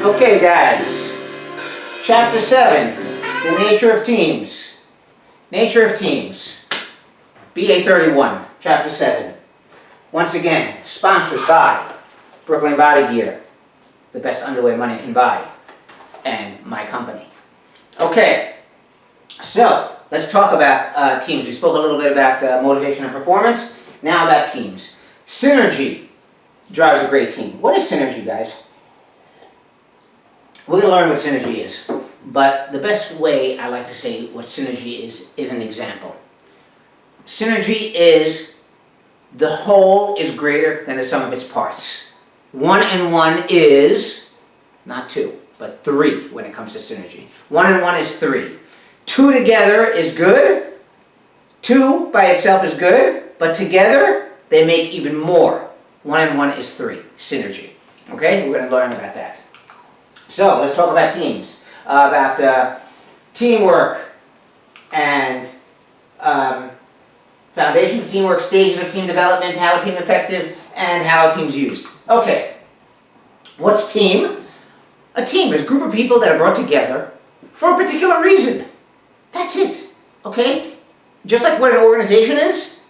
Okay, guys. Chapter 7, the nature of teams. Nature of teams. BA 31, Chapter 7. Once again, sponsored by Brooklyn Body Gear, the best underwear money can buy, and my company. Okay, so let's talk about teams. We spoke a little bit about motivation and performance. Now about teams. Synergy drives a great team. What is synergy, guys? We're going to learn what synergy is. But the best way I like to say what synergy is an example. Synergy is the whole is greater than the sum of its parts. 1 and 1 is, not 2, but 3 when it comes to synergy. 1 and 1 is 3. 2 together is good. 2 by itself is good, but together they make even more. 1 and 1 is 3. Synergy. Okay? We're going to learn about that. So, let's talk about teams. About teamwork and foundation of teamwork, stages of team development, how a team effective, and how a team's used. Okay. What's team? A team is a group of people that are brought together for a particular reason. That's it. Okay? Just like what an organization is,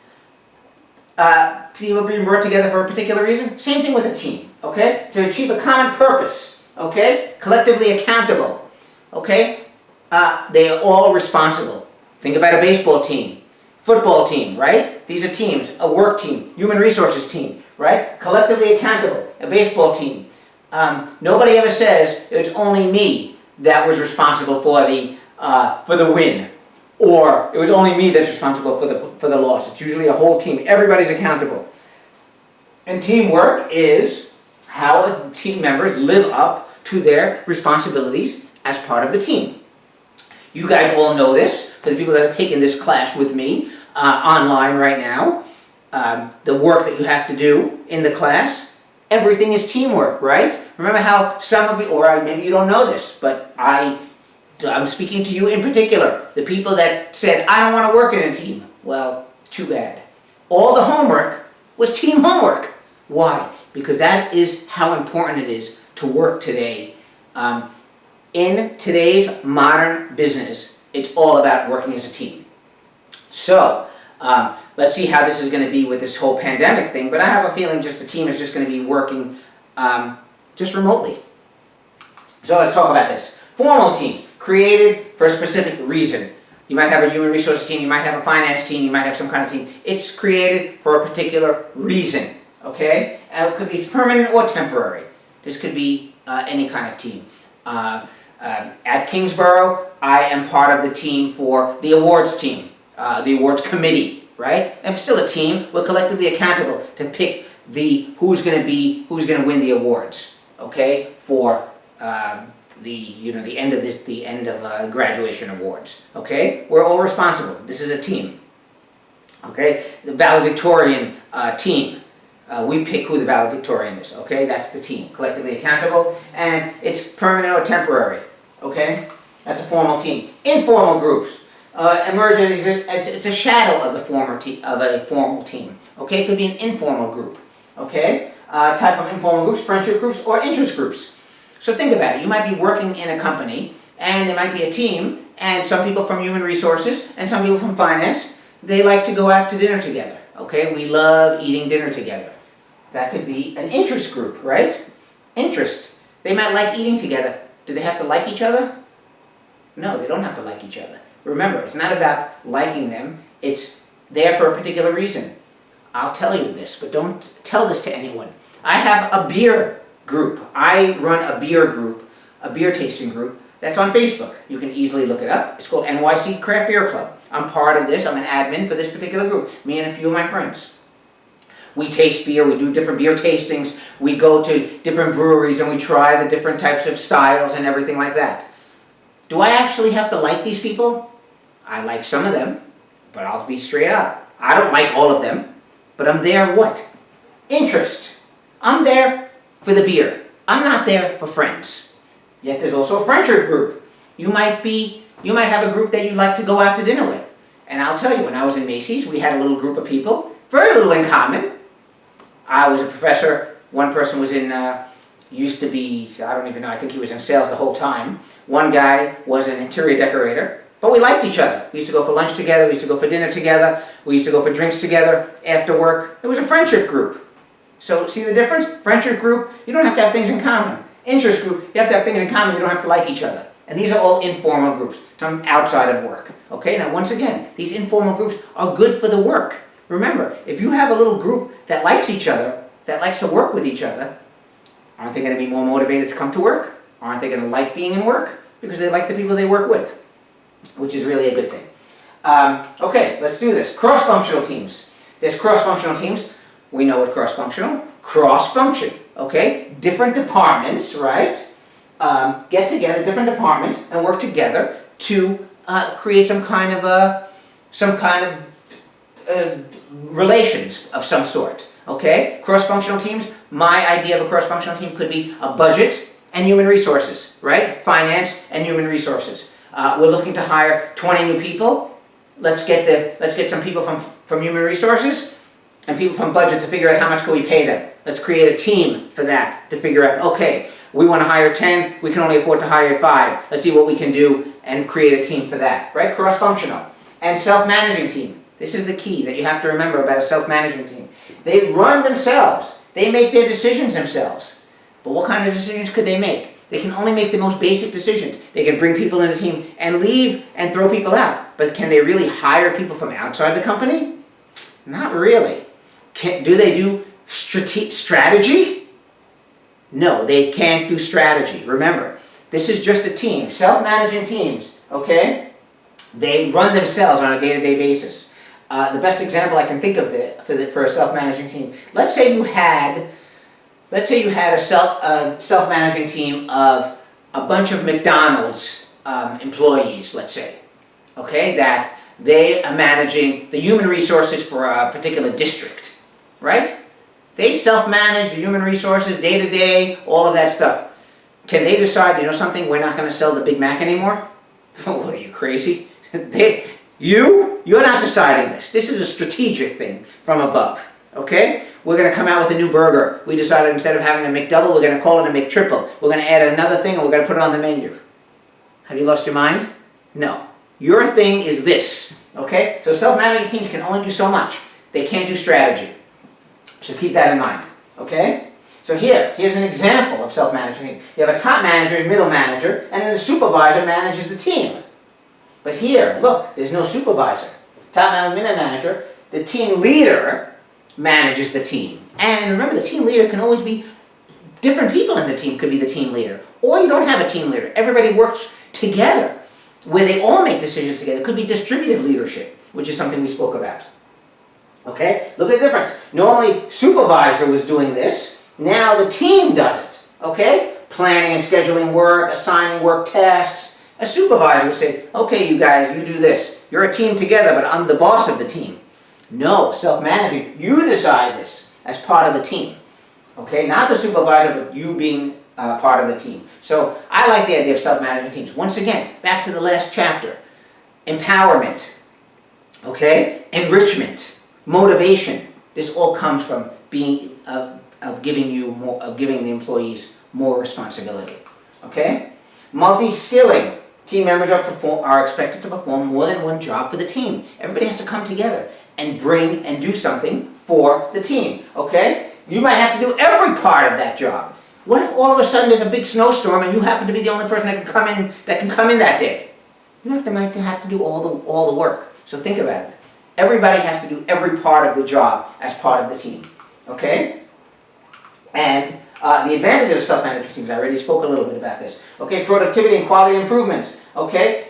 people being brought together for a particular reason, same thing with a team. Okay? To achieve a common purpose. Okay? Collectively accountable. Okay? They are all responsible. Think about a baseball team, football team, right? These are teams. A work team, human resources team, right? Collectively accountable. A baseball team. Nobody ever says it's only me that was responsible for the win, or it was only me that's responsible for the loss. It's usually a whole team. Everybody's accountable. And teamwork is how team members live up to their responsibilities as part of the team. You guys all know this, for the people that have taken this class with me online right now. The work that you have to do in the class, everything is teamwork, right? Remember how some of you, or maybe you don't know this, but I'm speaking to you in particular, the people that said, I don't want to work in a team. Well, too bad. All the homework was team homework. Why? Because that is how important it is to work today. In today's modern business, it's all about working as a team. So, let's see how this is going to be with this whole pandemic thing, but I have a feeling just the team is just going to be working just remotely. So let's talk about this. Formal team, created for a specific reason. You might have a human resources team, you might have a finance team, you might have some kind of team. It's created for a particular reason, okay? And it could be permanent or temporary. This could be any kind of team. At Kingsborough, I am part of the team for the awards team, the awards committee, right? I'm still a team. We're collectively accountable to pick who's going to win the awards, okay? For the end of graduation awards, okay? We're all responsible. This is a team, okay? The valedictorian team. We pick who the valedictorian is, okay? That's the team, collectively accountable, and it's permanent or temporary, okay? That's a formal team. Informal groups emerge as a shadow of a formal team, okay? It could be an informal group, okay? Type of informal groups, friendship groups, or interest groups. So think about it. You might be working in a company, and there might be a team, and some people from human resources, and some people from finance, they like to go out to dinner together, okay? We love eating dinner together. That could be an interest group, right? Interest. They might like eating together. Do they have to like each other? No, they don't have to like each other. Remember, it's not about liking them. It's there for a particular reason. I'll tell you this, but don't tell this to anyone. I have a beer group. I run a beer group, a beer tasting group, that's on Facebook. You can easily look it up. It's called NYC Craft Beer Club. I'm part of this. I'm an admin for this particular group, me and a few of my friends. We taste beer, we do different beer tastings, we go to different breweries and we try the different types of styles and everything like that. Do I actually have to like these people? I like some of them, but I'll be straight up. I don't like all of them, but I'm there what? Interest. I'm there for the beer. I'm not there for friends. Yet there's also a friendship group. You might have a group that you like to go out to dinner with. And I'll tell you, when I was in Macy's, we had a little group of people, very little in common. I was a professor, one person was in used to be, I don't even know, I think he was in sales the whole time. One guy was an interior decorator, but we liked each other. We used to go for lunch together, we used to go for dinner together, we used to go for drinks together after work. It was a friendship group. So see the difference? Friendship group, you don't have to have things in common. Interest group, you have to have things in common, you don't have to like each other. And these are all informal groups, some outside of work. Okay, now once again, these informal groups are good for the work. Remember, if you have a little group that likes each other, that likes to work with each other, aren't they going to be more motivated to come to work? Aren't they going to like being in work? Because they like the people they work with, which is really a good thing. Okay, let's do this. Cross-functional teams. There's cross-functional teams. We know what cross-functional. Cross-function, okay? Different departments, right? Get together, different departments, and work together to create some kind of relations of some sort. Okay? Cross-functional teams. My idea of a cross-functional team could be a budget and human resources, right? Finance and human resources. We're looking to hire 20 new people. Let's get some people from human resources and people from budget to figure out how much can we pay them. Let's create a team for that to figure out, okay, we want to hire 10, we can only afford to hire 5. Let's see what we can do and create a team for that, right? Cross-functional. And self-managing team. This is the key that you have to remember about a self-managing team. They run themselves. They make their decisions themselves. But what kind of decisions could they make? They can only make the most basic decisions. They can bring people in a team and leave and throw people out. But can they really hire people from outside the company? Not really. Do they do strategy? No, they can't do strategy. Remember, this is just a team. Self-managing teams, okay? They run themselves on a day-to-day basis. The best example I can think of for a self-managing team. Let's say you had a self-managing team of a bunch of McDonald's employees, let's say, okay, that they are managing the human resources for a particular district, right? They self-manage the human resources, day-to-day, all of that stuff. Can they decide, you know something, we're not going to sell the Big Mac anymore? What, are you crazy? You're not deciding this. This is a strategic thing from above, okay? We're going to come out with a new burger. We decided instead of having a McDouble, we're going to call it a McTriple. We're going to add another thing and we're going to put it on the menu. Have you lost your mind? No. Your thing is this, okay? So self-managing teams can only do so much. They can't do strategy. So keep that in mind, okay? So here's an example of self-managing. You have a top manager, a middle manager, and then the supervisor manages the team. But here, look, there's no supervisor. Top manager, middle manager, the team leader manages the team. And remember, the team leader can always be different people in the team could be the team leader. Or you don't have a team leader. Everybody works together, where they all make decisions together. It could be distributive leadership, which is something we spoke about. Okay? Look at the difference. Normally, supervisor was doing this. Now the team does it. Okay? Planning and scheduling work, assigning work tasks. A supervisor would say, okay, you guys, you do this. You're a team together, but I'm the boss of the team. No, self-managing, you decide this as part of the team. Okay? Not the supervisor, but you being part of the team. So I like the idea of self-managing teams. Once again, back to the last chapter. Empowerment. Okay? Enrichment. Motivation. This all comes from being of giving the employees more responsibility. Okay? Multi-skilling. Team members are expected to perform more than one job for the team. Everybody has to come together and bring and do something for the team. Okay? You might have to do every part of that job. What if all of a sudden there's a big snowstorm and you happen to be the only person that can come in that day? You might have to do all the work. So think about it. Everybody has to do every part of the job as part of the team. Okay? And the advantage of self-management teams, I already spoke a little bit about this. Okay, productivity and quality improvements. Okay?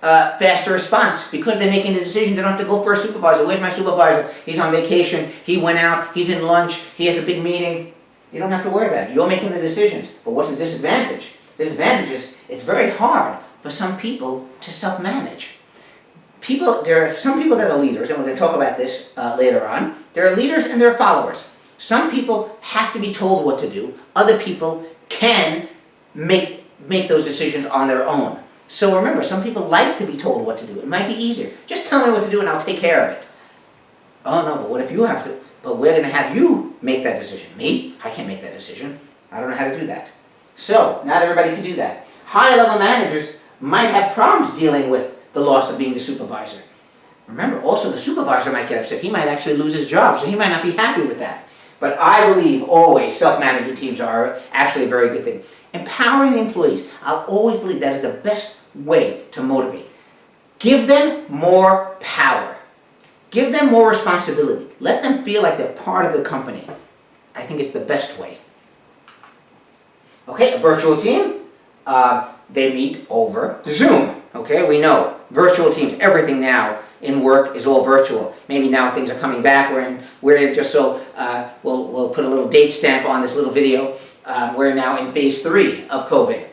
Faster response. Because they're making the decision, they don't have to go for a supervisor. Where's my supervisor? He's on vacation. He went out. He's in lunch. He has a big meeting. You don't have to worry about it. You're making the decisions. But what's the disadvantage? The disadvantage is it's very hard for some people to self-manage. There are some people that are leaders, and we're going to talk about this later on. There are leaders and there are followers. Some people have to be told what to do. Other people can make those decisions on their own. So remember, some people like to be told what to do. It might be easier. Just tell me what to do and I'll take care of it. Oh no, but what if you have to? But we're going to have you make that decision. Me? I can't make that decision. I don't know how to do that. So, not everybody can do that. High-level managers might have problems dealing with the loss of being the supervisor. Remember, also the supervisor might get upset. He might actually lose his job, so he might not be happy with that. But I believe always self-management teams are actually a very good thing. Empowering the employees, I'll always believe that is the best way to motivate. Give them more power. Give them more responsibility. Let them feel like they're part of the company. I think it's the best way. Okay, a virtual team, they meet over Zoom. Okay, we know virtual teams, everything now in work is all virtual. Maybe now things are coming back. We're just so, we'll put a little date stamp on this little video. We're now in phase 3 of COVID.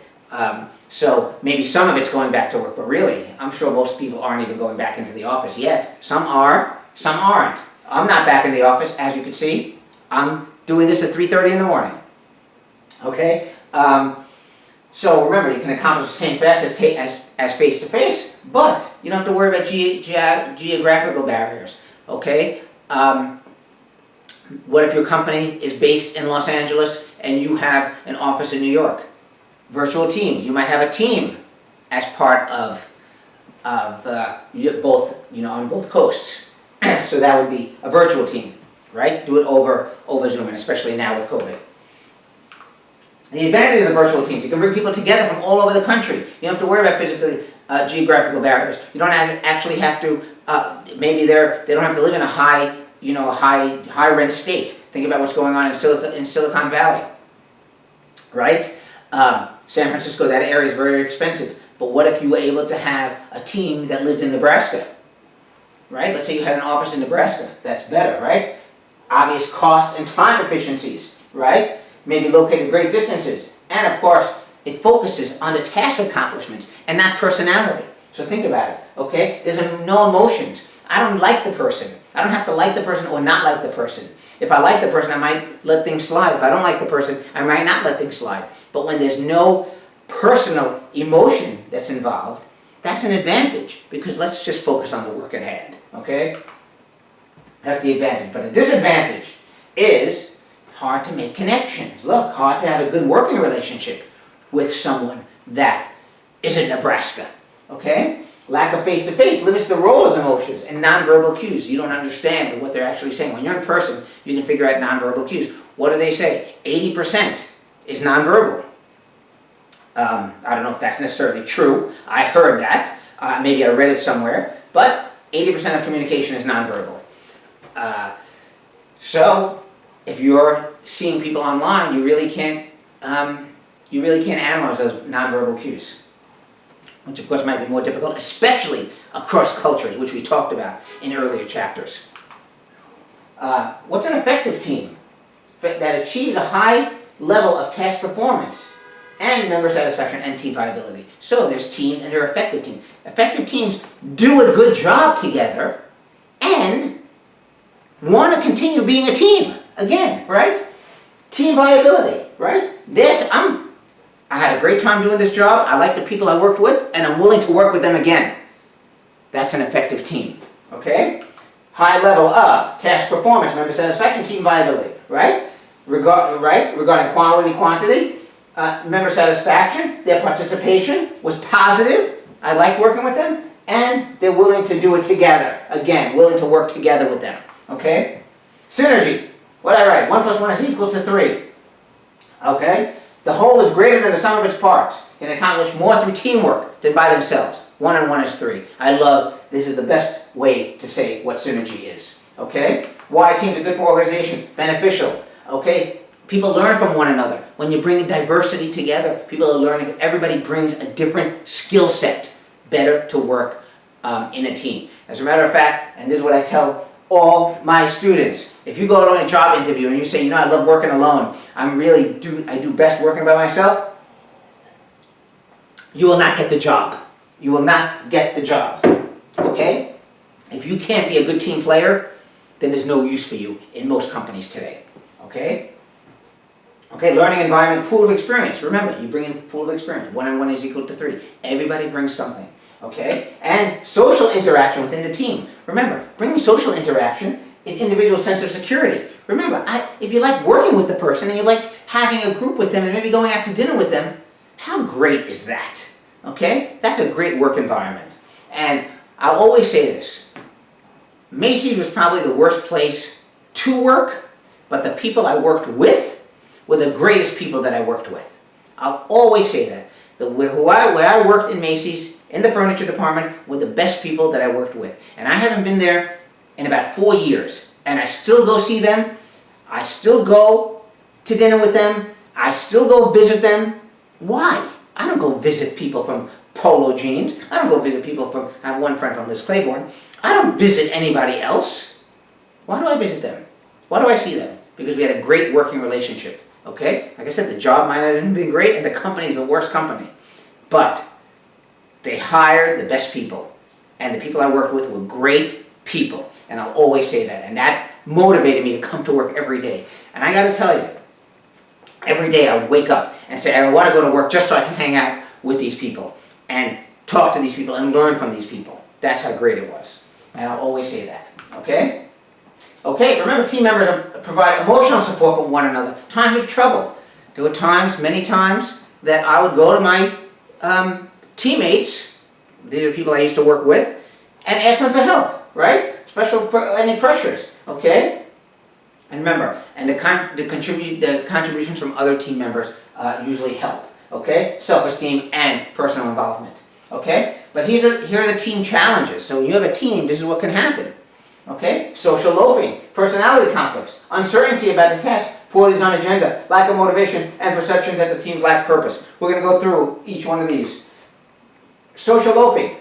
So maybe some of it's going back to work, but really, I'm sure most people aren't even going back into the office yet. Some are, some aren't. I'm not back in the office, as you can see. I'm doing this at 3:30 in the morning. Okay? So remember, you can accomplish the same fast as face-to-face, but you don't have to worry about geographical barriers. Okay? What if your company is based in Los Angeles and you have an office in New York? Virtual teams. You might have a team as part of both, on both coasts. So that would be a virtual team, right? Do it over Zoom, and especially now with COVID. The advantage of the virtual teams, you can bring people together from all over the country. You don't have to worry about physically geographical barriers. You don't actually have to. Maybe they don't have to live in a high rent state. Think about what's going on in Silicon Valley, right? San Francisco, that area is very expensive. But what if you were able to have a team that lived in Nebraska, right? Let's say you had an office in Nebraska. That's better, right? Obvious cost and time efficiencies, right? Maybe located great distances. And of course, it focuses on the task accomplishments and not personality. So think about it, okay? There's no emotions. I don't like the person. I don't have to like the person or not like the person. If I like the person, I might let things slide. If I don't like the person, I might not let things slide. But when there's no personal emotion that's involved, that's an advantage, because let's just focus on the work at hand, okay? That's the advantage. But the disadvantage is hard to make connections. Look, hard to have a good working relationship with someone that is in Nebraska, okay? Lack of face-to-face limits the role of emotions and nonverbal cues. You don't understand what they're actually saying. When you're in person, you can figure out nonverbal cues. What do they say? 80% is nonverbal. I don't know if that's necessarily true. I heard that. Maybe I read it somewhere. But 80% of communication is nonverbal. So if you're seeing people online, you really can't analyze those nonverbal cues, which of course might be more difficult, especially across cultures, which we talked about in earlier chapters. What's an effective team? That achieves a high level of task performance and member satisfaction and team viability. So there's teams and there are effective teams. Effective teams do a good job together and want to continue being a team again, right? Team viability, right? I had a great time doing this job. I like the people I worked with, and I'm willing to work with them again. That's an effective team, okay? High level of task performance, member satisfaction, team viability, right? Regarding quality, quantity, member satisfaction, their participation was positive. I liked working with them, and they're willing to do it together. Again, willing to work together with them, okay? Synergy, what did I write? 1 + 1 is equal to 3, okay? The whole is greater than the sum of its parts. Can accomplish more through teamwork than by themselves. 1 and 1 is 3. I love, this is the best way to say what synergy is. Okay? Why teams are good for organizations. Beneficial. Okay? People learn from one another. When you bring diversity together, people are learning. Everybody brings a different skill set. Better to work in a team. As a matter of fact, and this is what I tell all my students, if you go to a job interview and you say, I love working alone, I do best working by myself, you will not get the job. You will not get the job, okay? If you can't be a good team player, then there's no use for you in most companies today, okay? Okay, learning environment, pool of experience. Remember, you bring in pool of experience. 1 and 1 is equal to 3. Everybody brings something, okay? And social interaction within the team. Remember, bringing social interaction is individual sense of security. Remember, if you like working with the person and you like having a group with them and maybe going out to dinner with them. How great is that? Okay? That's a great work environment. And I'll always say this. Macy's was probably the worst place to work, but the people I worked with were the greatest people that I worked with. I'll always say that. Where I worked in Macy's, in the furniture department, were the best people that I worked with. And I haven't been there in about 4 years. And I still go see them. I still go to dinner with them. I still go visit them. Why? I don't go visit people from Polo Jeans. I don't go visit people from, I have one friend from Liz Claiborne. I don't visit anybody else. Why do I visit them? Why do I see them? Because we had a great working relationship. Okay? Like I said, the job might not have been great and the company is the worst company. But they hired the best people. And the people I worked with were great people. And I'll always say that. And that motivated me to come to work every day. And I got to tell you, every day I would wake up and say, I want to go to work just so I can hang out with these people and talk to these people and learn from these people. That's how great it was. And I'll always say that. Okay? Okay, remember, team members provide emotional support for one another. Times of trouble. There were times, many times, that I would go to my teammates, these are people I used to work with, and ask them for help, right? Any pressures, okay? And remember, and the contributions from other team members usually help, okay? Self-esteem and personal involvement, okay? But here are the team challenges. So when you have a team, this is what can happen, okay? Social loafing, personality conflicts, uncertainty about the task, poor design agenda, lack of motivation, and perceptions that the teams lack purpose. We're going to go through each one of these. Social loafing,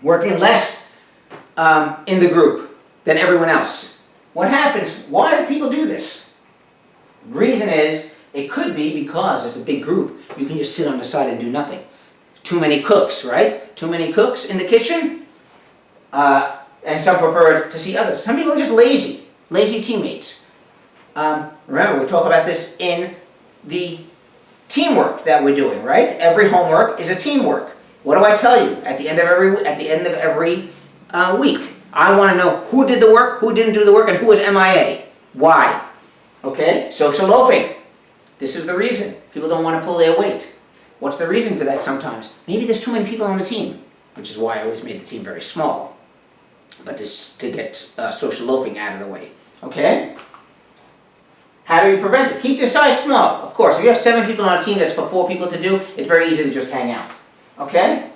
working less in the group than everyone else. What happens? Why do people do this? The reason is, it could be because it's a big group. You can just sit on the side and do nothing. Too many cooks, right? Too many cooks in the kitchen. And some prefer to see others. Some people are just lazy teammates. Remember, we talk about this in the teamwork that we're doing, right? Every homework is a teamwork. What do I tell you at the end of every week? I want to know who did the work, who didn't do the work, and who was MIA. Why? Okay? Social loafing. This is the reason. People don't want to pull their weight. What's the reason for that sometimes? Maybe there's too many people on the team, which is why I always made the team very small. But this to get social loafing out of the way. Okay? How do you prevent it? Keep the size small. Of course, if you have 7 people on a team that's for 4 people to do, it's very easy to just hang out. Okay?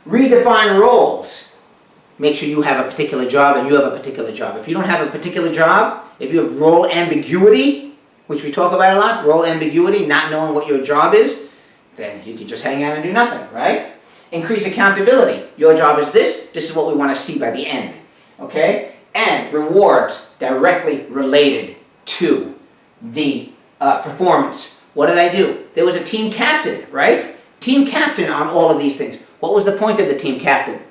Redefine roles. Make sure you have a particular job and you have a particular job. If you don't have a particular job, if you have role ambiguity, which we talk about a lot, role ambiguity, not knowing what your job is, then you can just hang out and do nothing, right? Increase accountability. Your job is this. This is what we want to see by the end. Okay? And rewards directly related to the performance. What did I do? There was a team captain, right? Team captain on all of these things. What was the point of the team captain?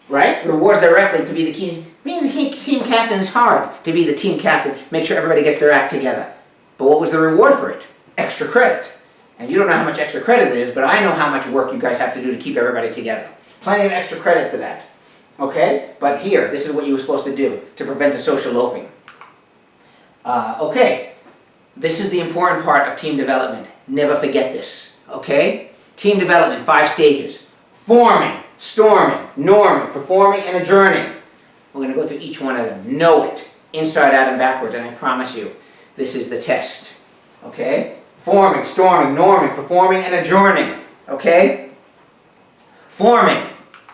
Right? Rewards directly to be the team. Being the team captain is hard to be the team captain. Make sure everybody gets their act together. But what was the reward for it? Extra credit. And you don't know how much extra credit it is, but I know how much work you guys have to do to keep everybody together. Plenty of extra credit for that. Okay? But here, this is what you were supposed to do to prevent the social loafing. Okay. This is the important part of team development. Never forget this. Okay? Team development, 5 stages. Forming, storming, norming, performing, and adjourning. We're going to go through each one of them. Know it, inside out and backwards, and I promise you, this is the test. Okay? Forming, storming, norming, performing, and adjourning. Okay? Forming.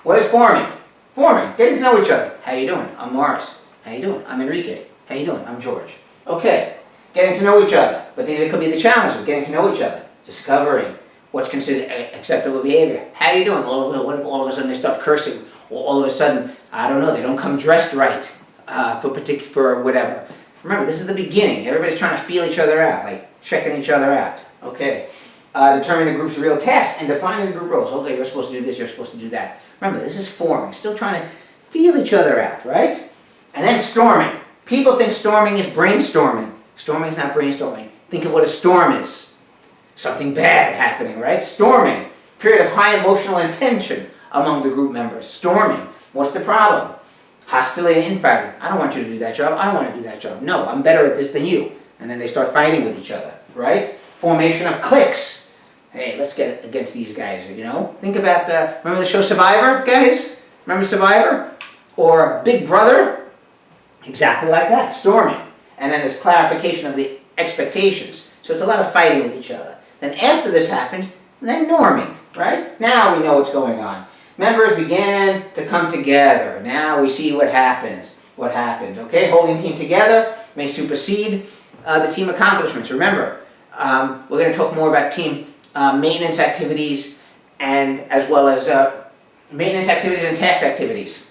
What is forming? Forming, getting to know each other. How you doing? I'm Morris. How you doing? I'm Enrique. How you doing? I'm George. Okay. Getting to know each other. But these could be the challenges, getting to know each other. Discovering what's considered acceptable behavior. How you doing? What if all of a sudden they start cursing? Or all of a sudden, I don't know, they don't come dressed right for whatever. Remember, this is the beginning. Everybody's trying to feel each other out, like checking each other out. Okay. Determining the group's real task and defining the group roles. Okay, you're supposed to do this, you're supposed to do that. Remember, this is forming. Still trying to feel each other out, right? And then storming. People think storming is brainstorming. Storming is not brainstorming. Think of what a storm is. Something bad happening, right? Storming. Period of high emotional intention among the group members. Storming. What's the problem? Hostility and infighting. I don't want you to do that job. I want to do that job. No, I'm better at this than you. And then they start fighting with each other, right? Formation of cliques. Hey, let's get against these guys, you know? Think about, remember the show Survivor, guys? Remember Survivor? Or Big Brother? Exactly like that, storming. And then there's clarification of the expectations. So it's a lot of fighting with each other. Then after this happens, then norming, right? Now we know what's going on. Members began to come together. Now we see what happens. Okay? Holding team together may supersede the team accomplishments. Remember, we're going to talk more about team maintenance activities and as well as maintenance activities and task activities.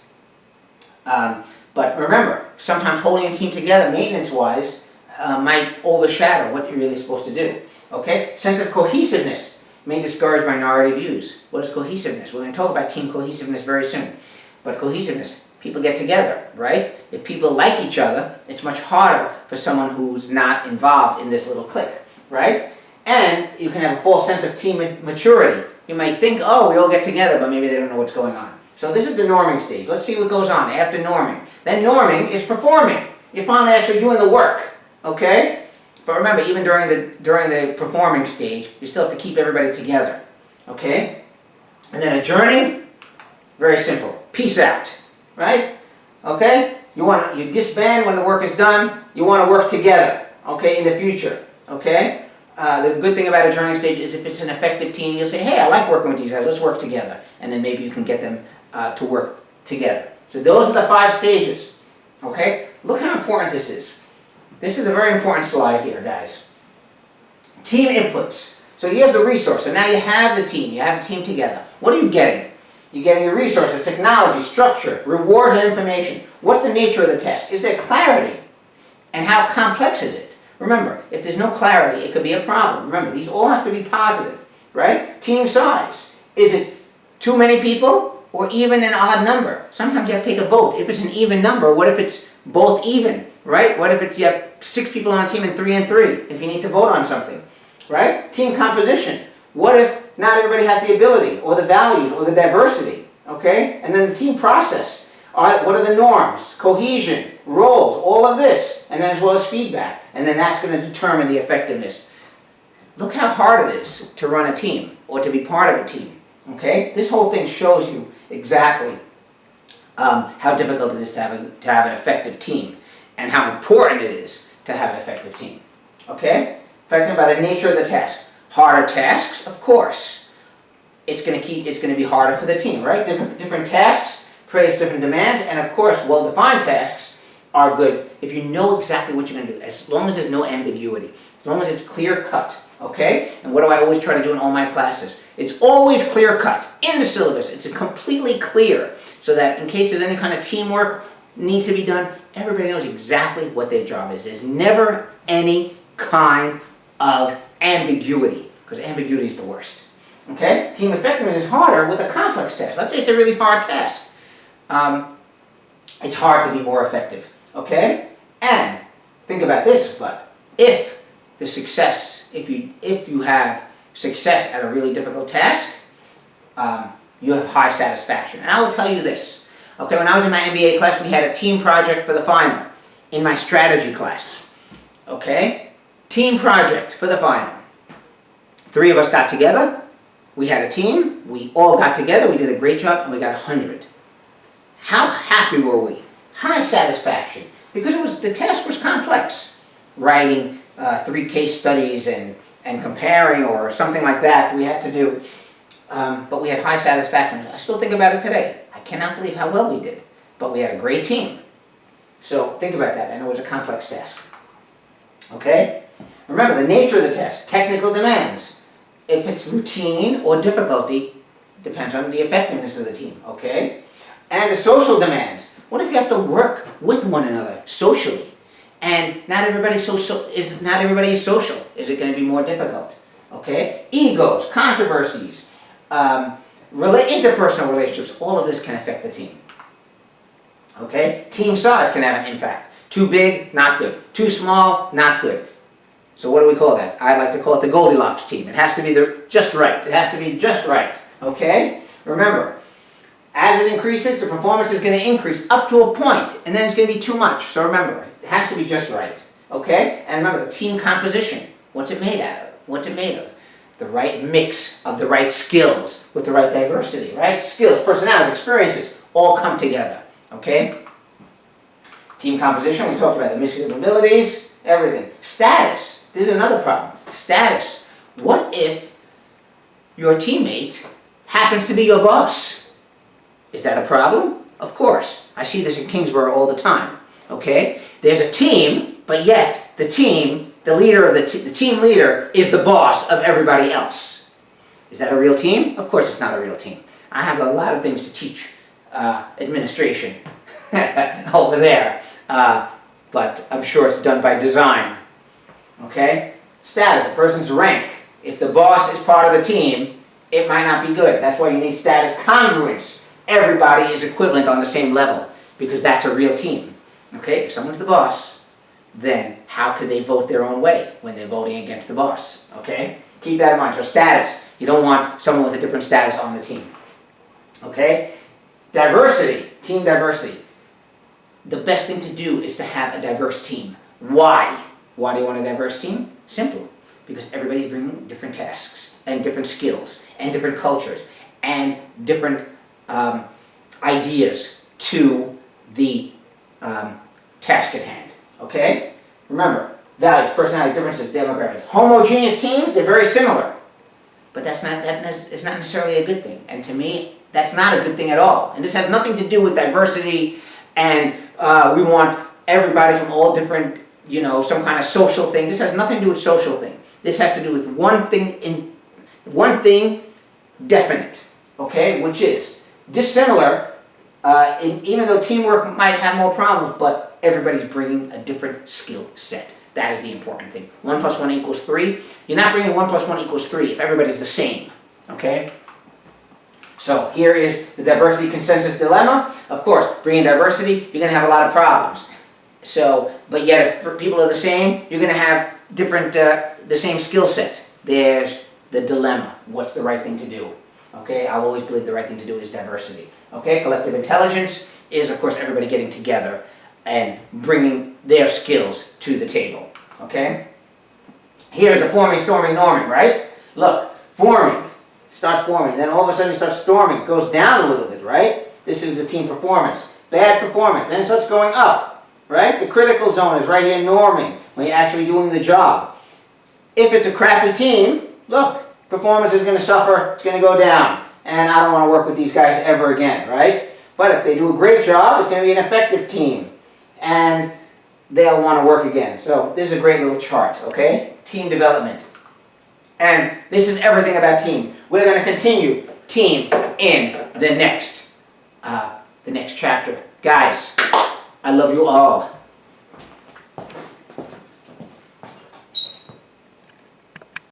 But remember, sometimes holding a team together, maintenance-wise, might overshadow what you're really supposed to do. Okay? Sense of cohesiveness may discourage minority views. What is cohesiveness? We're going to talk about team cohesiveness very soon. But cohesiveness, people get together, right? If people like each other, it's much harder for someone who's not involved in this little clique, right? And you can have a false sense of team maturity. You might think, oh, we all get together, but maybe they don't know what's going on. So this is the norming stage. Let's see what goes on after norming. Then norming is performing. You're finally actually doing the work, okay? But remember, even during the performing stage, you still have to keep everybody together, okay? And then adjourning, very simple. Peace out, right? Okay? You disband when the work is done. You want to work together, okay, in the future, okay? The good thing about adjourning stage is if it's an effective team, you'll say, hey, I like working with these guys, let's work together. And then maybe you can get them to work together. So those are the 5 stages, okay? Look how important this is. This is a very important slide here, guys. Team inputs. So you have the resource, so now you have the team together. What are you getting? You're getting your resources, technology, structure, rewards, and information. What's the nature of the task? Is there clarity? And how complex is it? Remember, if there's no clarity, it could be a problem. Remember, these all have to be positive, right? Team size. Is it too many people or even an odd number? Sometimes you have to take a vote. If it's an even number, what if it's both even, right? What if you have 6 people on a team and 3 and 3 if you need to vote on something, right? Team composition. What if not everybody has the ability or the values or the diversity, okay? And then the team process. What are the norms, cohesion, roles, all of this, and then as well as feedback. And then that's going to determine the effectiveness. Look how hard it is to run a team or to be part of a team, okay? This whole thing shows you exactly how difficult it is to have an effective team and how important it is to have an effective team, okay? Affected by the nature of the task. Harder tasks, of course. It's going to be harder for the team, right? Different tasks place different demands, and of course, well-defined tasks are good if you know exactly what you're going to do, as long as there's no ambiguity, as long as it's clear-cut, okay? And what do I always try to do in all my classes? It's always clear-cut in the syllabus. It's completely clear, so that in case there's any kind of teamwork needs to be done, everybody knows exactly what their job is. There's never any kind of ambiguity, because ambiguity is the worst. Okay? Team effectiveness is harder with a complex task. Let's say it's a really hard task. It's hard to be more effective. Okay? And think about this, but if you have success at a really difficult task, you have high satisfaction. And I will tell you this. Okay, when I was in my MBA class, we had a team project for the final in my strategy class. Okay? Team project for the final. 3 of us got together. We had a team. We all got together. We did a great job, and we got 100. How happy were we? High satisfaction. Because the task was complex. Writing 3 case studies and comparing or something like that we had to do. But we had high satisfaction. I still think about it today. I cannot believe how well we did. But we had a great team. So think about that. I know it was a complex task. Okay? Remember, the nature of the task. Technical demands. If it's routine or difficulty, depends on the effectiveness of the team. Okay? And the social demands. What if you have to work with one another socially? And not everybody is social. Is it going to be more difficult? Okay? Egos, controversies, interpersonal relationships, all of this can affect the team. Okay? Team size can have an impact. Too big, not good. Too small, not good. So what do we call that? I like to call it the Goldilocks team. It has to be just right. It has to be just right. Okay? Remember, as it increases, the performance is going to increase up to a point, and then it's going to be too much. So remember, it has to be just right. Okay? And remember, the team composition. What's it made out of? What's it made of? The right mix of the right skills with the right diversity, right? Skills, personalities, experiences, all come together, okay? Team composition, we talked about the mixture of abilities, everything. Status, this is another problem. Status, what if your teammate happens to be your boss? Is that a problem? Of course. I see this in Kingsborough all the time, okay? There's a team, but yet the team, the leader of the team leader is the boss of everybody else. Is that a real team? Of course it's not a real team. I have a lot of things to teach administration over there, but I'm sure it's done by design, okay? Status, a person's rank. If the boss is part of the team, it might not be good. That's why you need status congruence. Everybody is equivalent on the same level, because that's a real team. Okay, if someone's the boss, then how could they vote their own way when they're voting against the boss? Okay, keep that in mind. So status, you don't want someone with a different status on the team. Okay, diversity, team diversity. The best thing to do is to have a diverse team. Why? Why do you want a diverse team? Simple, because everybody's bringing different tasks and different skills and different cultures and different ideas to the task at hand, okay? Remember, values, personality, differences, demographics. Homogeneous teams, they're very similar, but it's not necessarily a good thing. And to me, that's not a good thing at all. And this has nothing to do with diversity and we want everybody from all different, some kind of social thing. This has nothing to do with social thing. This has to do with one thing definite, okay, which is dissimilar, even though teamwork might have more problems, but everybody's bringing a different skill set. That is the important thing. 1 + 1 = 3. You're not bringing 1 + 1 = 3 if everybody's the same, okay? So here is the diversity consensus dilemma. Of course, bringing diversity, you're going to have a lot of problems. So, but yet if people are the same, you're going to have different, the same skill set. There's the dilemma. What's the right thing to do? Okay, I'll always believe the right thing to do is diversity. Okay, collective intelligence is, of course, everybody getting together and bringing their skills to the table. Okay? Here's the forming, storming, norming, right? Look, forming, starts forming, then all of a sudden it starts storming, it goes down a little bit, right? This is the team performance. Bad performance, then it starts going up, right? The critical zone is right here, norming, when you're actually doing the job. If it's a crappy team, look, performance is going to suffer, it's going to go down, and I don't want to work with these guys ever again, right? But if they do a great job, it's going to be an effective team, and they'll want to work again. So this is a great little chart, okay? Team development. And this is everything about team. We're going to continue team in the next chapter. Guys, I love you all.